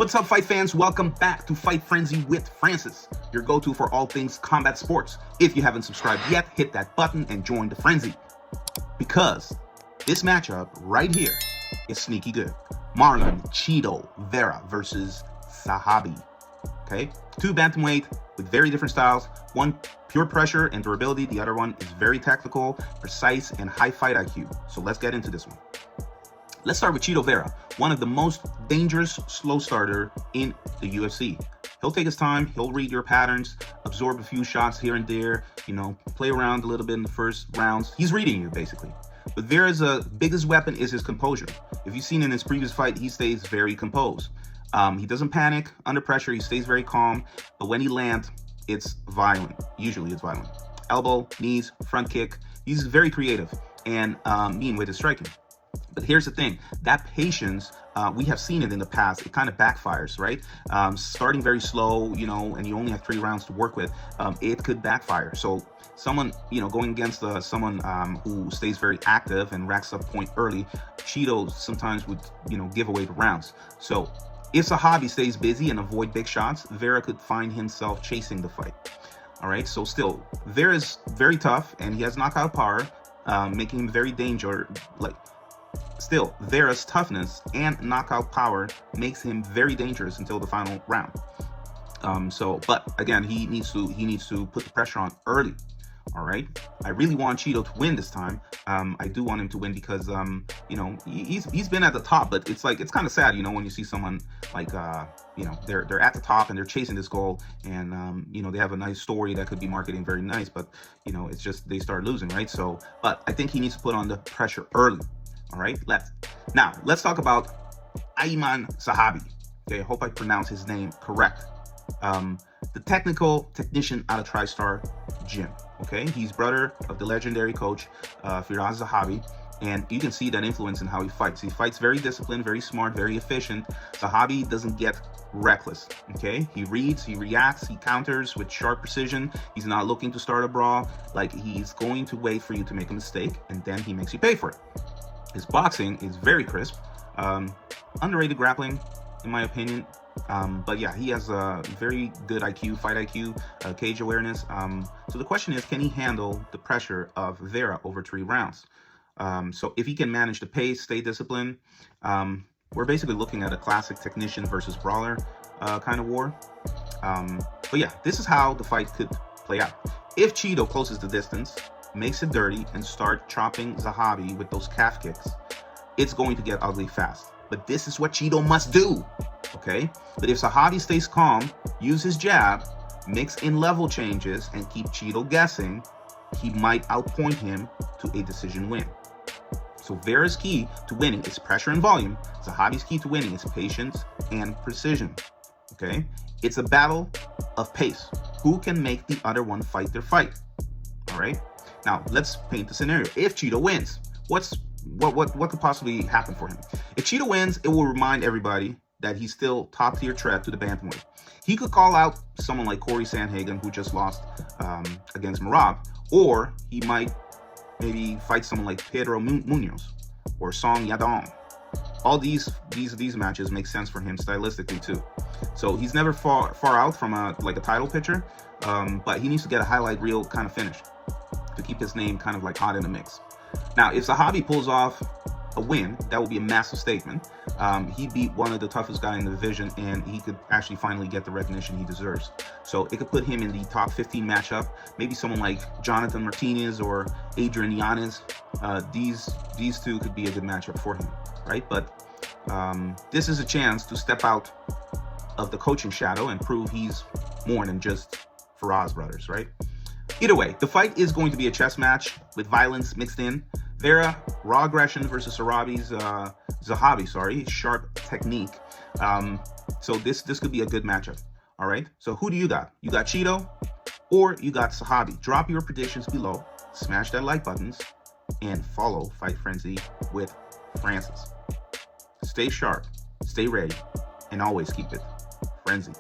What's up, fight fans? Welcome back to Fight Frenzy with Francis, your go-to for all things combat sports. If you haven't subscribed yet, hit that button and join the frenzy. Because this matchup right here is sneaky good. Marlon Chito Vera versus Zahabi. Okay, two bantamweight with very different styles. One pure pressure and durability. The other one is very tactical, precise, and high fight IQ. So let's get into this one. Let's start with Chito Vera, one of the most dangerous slow starter in the UFC. He'll take his time, he'll read your patterns, absorb a few shots here and there, play around a little bit in the first rounds. He's reading you, basically. But Vera's biggest weapon is his composure. If you've seen in his previous fight, he stays very composed. He doesn't panic under pressure, he stays very calm, but when he lands, it's violent. Usually it's violent. Elbow, knees, front kick. He's very creative and mean with his striking. But here's the thing, that patience, we have seen it in the past, it kind of backfires, right? Starting very slow, and you only have 3 rounds to work with, it could backfire. So someone, going against someone who stays very active and racks up point early, Chito sometimes would, give away the rounds. So if Zahabi stays busy and avoid big shots, Vera could find himself chasing the fight. All right, so still, Vera's very tough and he has knockout power, making him very dangerous. Still, Vera's toughness and knockout power makes him very dangerous until the final round. But again, he needs to put the pressure on early. All right, I really want Chito to win this time. I do want him to win because he's been at the top, but it's kind of sad, when you see someone like they're at the top and they're chasing this goal, and they have a nice story that could be marketing very nice, but it's just they start losing, right? So, but I think he needs to put on the pressure early. All right, let's talk about Aiemann Zahabi. Okay, I hope I pronounce his name correct. The tactician out of Tristar Gym. Okay, he's brother of the legendary coach Tristar Gym, and you can see that influence in how he fights. He fights very disciplined, very smart, very efficient. Zahabi doesn't get reckless. Okay, he reads, he reacts, he counters with sharp precision. He's not looking to start a brawl. He's going to wait for you to make a mistake, and then he makes you pay for it. His boxing is very crisp, underrated grappling, in my opinion. But yeah, he has a very good IQ, fight IQ, cage awareness. So the question is, can he handle the pressure of Vera over 3 rounds? So if he can manage the pace, stay disciplined, we're basically looking at a classic technician versus brawler kind of war. But yeah, this is how the fight could play out. If Chito closes the distance, makes it dirty, and start chopping Zahabi with those calf kicks, it's going to get ugly fast. But this is what Chito must do, okay? But if Zahabi stays calm, use his jab, mix in level changes, and keep Chito guessing, he might outpoint him to a decision win. So Vera's key to winning is pressure and volume. Zahabi's key to winning is patience and precision, okay? It's a battle of pace. Who can make the other one fight their fight, all right? Now, let's paint the scenario. If Chito wins, what could possibly happen for him? If Chito wins, it will remind everybody that he's still top-tier threat to the bantamweight. He could call out someone like Corey Sandhagen, who just lost against Marab, or he might maybe fight someone like Pedro Munoz or Song Yadong. All these matches make sense for him stylistically too. So he's never far out from a title picture, but he needs to get a highlight reel kind of finish to keep his name kind of hot in the mix. Now, if Zahabi pulls off a win, that would be a massive statement. He beat one of the toughest guys in the division, and he could actually finally get the recognition he deserves. So it could put him in the top 15 matchup. Maybe someone like Jonathan Martinez or Adrian Yanez. These two could be a good matchup for him, right? But this is a chance to step out of the coaching shadow and prove he's more than just Faraz brothers, right? Either way, the fight is going to be a chess match with violence mixed in. Vera, raw aggression versus Zahabi, sharp technique. So this could be a good matchup. All right. So who do you got? You got Chito or you got Zahabi? Drop your predictions below. Smash that like buttons and follow Fight Frenzy with Francis. Stay sharp, stay ready, and always keep it frenzy.